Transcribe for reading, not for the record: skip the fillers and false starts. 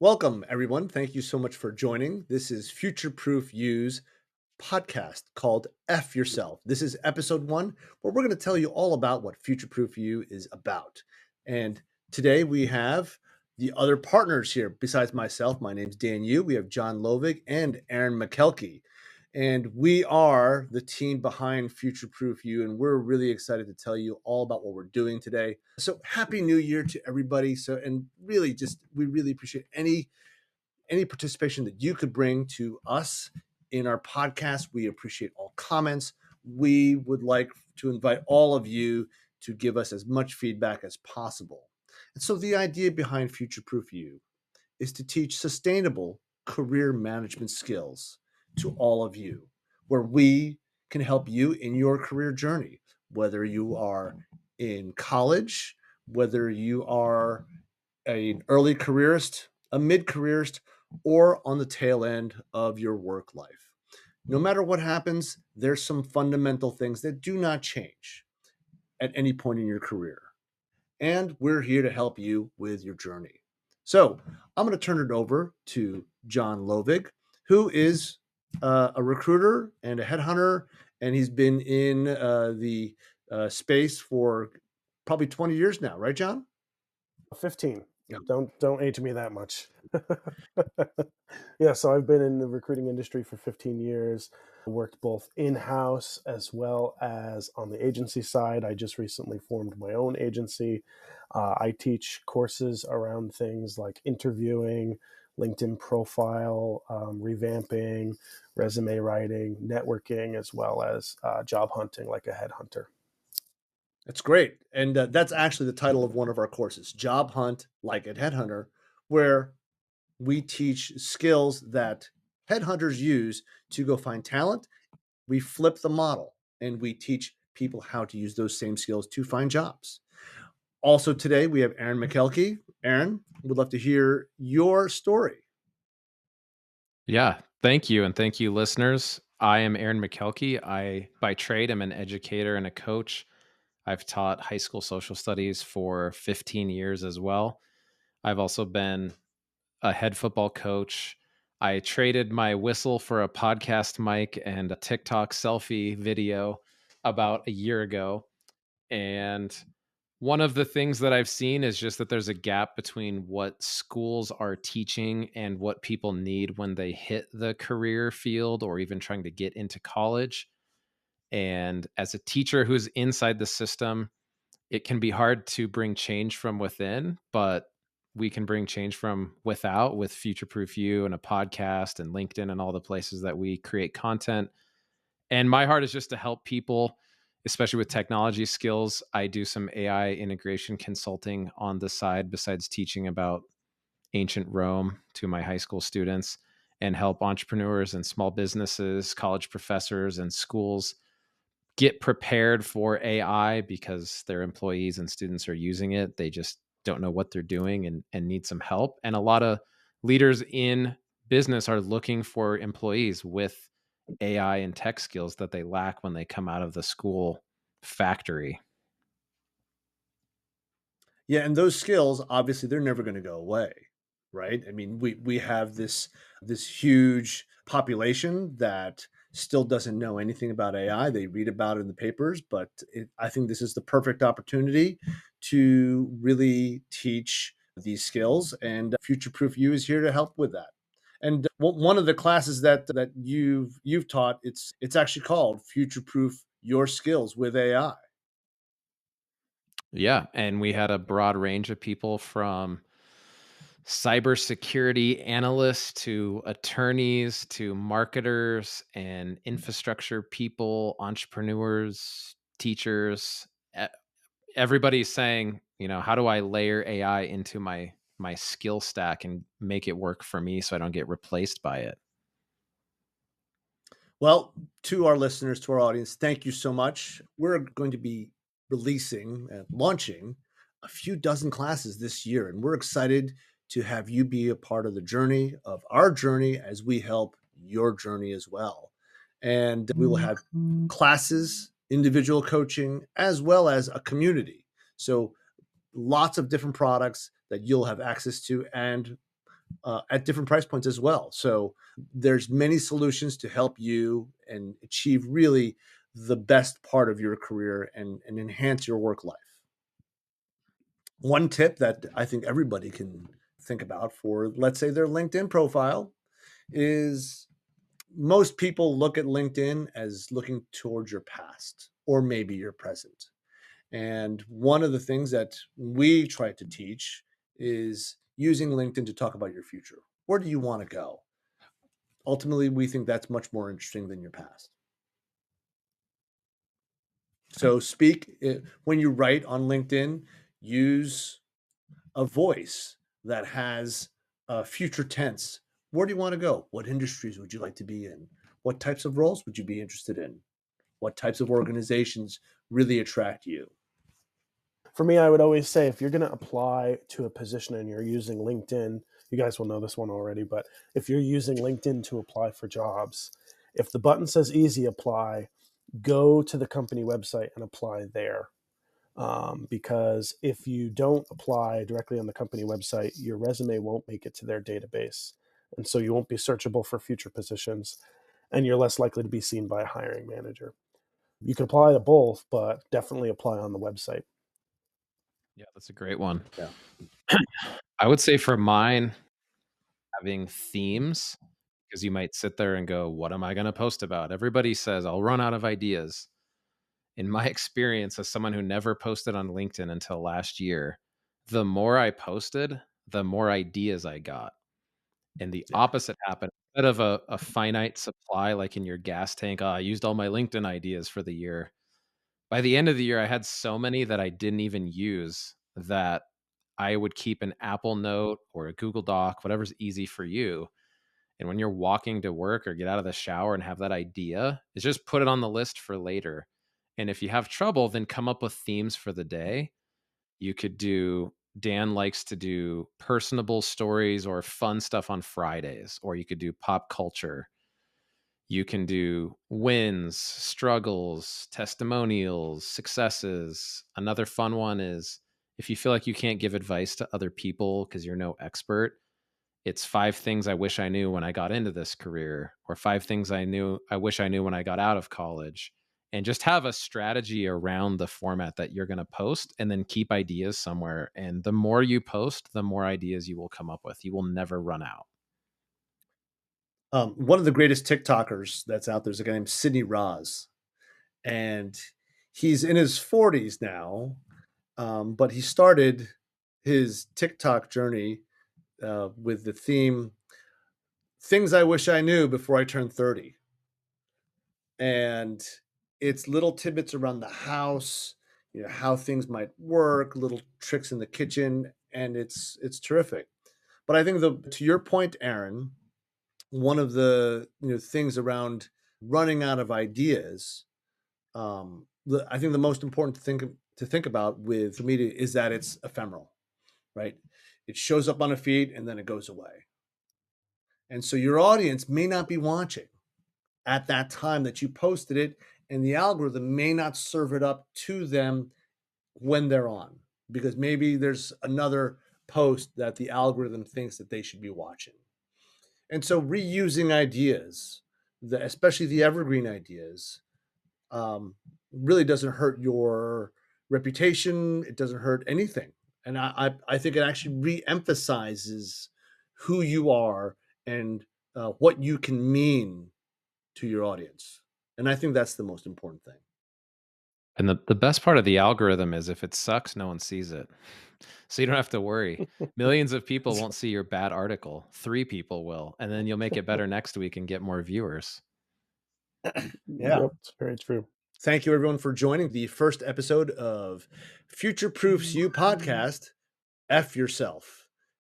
Welcome, everyone. Thank you so much for joining. This is FutureProof You's podcast called F Yourself. This is episode one, where we're going to tell you all about what FutureProof You is about. And today we have the other partners here. Besides myself, my name's Dan Yu. We have John Lovig and Aaron McKelkey. And we are the team behind FutureProof You, and we're really excited to tell you all about what we're doing today. So happy New Year to everybody. And really we really appreciate any participation that you could bring to us in our podcast. We appreciate all comments. We would like to invite all of you to give us as much feedback as possible. And so the idea behind FutureProof You is to teach sustainable career management skills to all of you, where we can help you in your career journey, whether you are in college, whether you are an early careerist, a mid careerist, or on the tail end of your work life. No matter what happens, there's some fundamental things that do not change at any point in your career. And we're here to help you with your journey. So I'm going to turn it over to John Lovig, who is a recruiter and a headhunter, and he's been in the space for probably 20 years now, right, John? 15. Yeah. Don't age me that much. Yeah, so I've been in the recruiting industry for 15 years. I worked both in-house as well as on the agency side. I just recently formed my own agency. I teach courses around things like interviewing, LinkedIn profile, revamping, resume writing, networking, as well as job hunting like a headhunter. That's great. And that's actually the title of one of our courses, Job Hunt Like a Headhunter, where we teach skills that headhunters use to go find talent. We flip the model and we teach people how to use those same skills to find jobs. Also, today we have Aaron McKelkey. Aaron, would love to hear your story. Yeah, thank you. And thank you, listeners. I am Aaron McKelkey. By trade, am an educator and a coach. I've taught high school social studies for 15 years as well. I've also been a head football coach. I traded my whistle for a podcast mic and a TikTok selfie video about a year ago. And one of the things that I've seen is just that there's a gap between what schools are teaching and what people need when they hit the career field or even trying to get into college. And as a teacher who's inside the system, it can be hard to bring change from within, but we can bring change from without with FutureProof You and a podcast and LinkedIn and all the places that we create content. And my heart is just to help people, especially with technology skills. I do some AI integration consulting on the side besides teaching about ancient Rome to my high school students and help entrepreneurs and small businesses, college professors, and schools get prepared for AI because their employees and students are using it. They just don't know what they're doing and need some help. And a lot of leaders in business are looking for employees with AI and tech skills that they lack when they come out of the school factory. Yeah, and those skills, obviously, they're never going to go away, right? I mean, we have this huge population that still doesn't know anything about AI. They read about it in the papers, but I think this is the perfect opportunity to really teach these skills. And FutureProof You is here to help with that. And one of the classes that you've taught, it's actually called FutureProof Your Skills with AI. Yeah. And we had a broad range of people from cybersecurity analysts to attorneys to marketers and infrastructure people, entrepreneurs, teachers. E- Everybody's saying, how do I layer AI into my skill stack and make it work for me so I don't get replaced by it? Well, to our listeners, to our audience, thank you so much. We're going to be releasing and launching a few dozen classes this year, and we're excited to have you be a part of the journey of our journey as we help your journey as well. And we will have classes, individual coaching, as well as a community. So lots of different products that you'll have access to. And at different price points as well. So there's many solutions to help you and achieve really the best part of your career and enhance your work life. One tip that I think everybody can think about for, let's say, their LinkedIn profile is most people look at LinkedIn as looking towards your past or maybe your present. And one of the things that we try to teach is using LinkedIn to talk about your future. Where do you want to go? Ultimately, we think that's much more interesting than your past. So when you write on LinkedIn, use a voice that has a future tense. Where do you want to go? What industries would you like to be in? What types of roles would you be interested in? What types of organizations really attract you? For me, I would always say if you're going to apply to a position and you're using LinkedIn, you guys will know this one already, but if you're using LinkedIn to apply for jobs, if the button says easy apply, go to the company website and apply there. Because if you don't apply directly on the company website, your resume won't make it to their database. And so you won't be searchable for future positions, and you're less likely to be seen by a hiring manager. You can apply to both, but definitely apply on the website. Yeah, that's a great one. Yeah. I would say for mine, having themes, because you might sit there and go, what am I going to post about? Everybody says I'll run out of ideas. In my experience, as someone who never posted on LinkedIn until last year, the more I posted, the more ideas I got. And the Yeah. opposite happened. Instead of a finite supply, like in your gas tank, I used all my LinkedIn ideas for the year. By the end of the year, I had so many that I didn't even use that I would keep an Apple Note or a Google Doc, whatever's easy for you. And when you're walking to work or get out of the shower and have that idea, is just put it on the list for later. And if you have trouble, then come up with themes for the day. You could do Dan likes to do personable stories or fun stuff on Fridays, or you could do pop culture. You can do wins, struggles, testimonials, successes. Another fun one is if you feel like you can't give advice to other people because you're no expert, it's 5 things I wish I knew when I got into this career, or 5 things I wish I knew when I got out of college. And just have a strategy around the format that you're going to post and then keep ideas somewhere. And the more you post, the more ideas you will come up with. You will never run out. One of the greatest TikTokers that's out there is a guy named Sidney Roz, and he's in his 40s now, but he started his TikTok journey with the theme "Things I Wish I Knew Before I Turned 30," and it's little tidbits around the house, how things might work, little tricks in the kitchen, and it's terrific. But I think to your point, Aaron, one of the things around running out of ideas, I think the most important to think about with media is that it's ephemeral, right? It shows up on a feed and then it goes away, and so your audience may not be watching at that time that you posted it, and the algorithm may not serve it up to them when they're on, because maybe there's another post that the algorithm thinks that they should be watching. And so reusing ideas, especially the evergreen ideas, um, really doesn't hurt your reputation. It doesn't hurt anything. And I think it actually re-emphasizes who you are and what you can mean to your audience. And I think that's the most important thing. And the best part of the algorithm is if it sucks, no one sees it. So you don't have to worry. Millions of people won't see your bad article. 3 people will. And then you'll make it better next week and get more viewers. Yeah. Yep, it's very true. Thank you, everyone, for joining the first episode of Future Proofs You podcast. F yourself.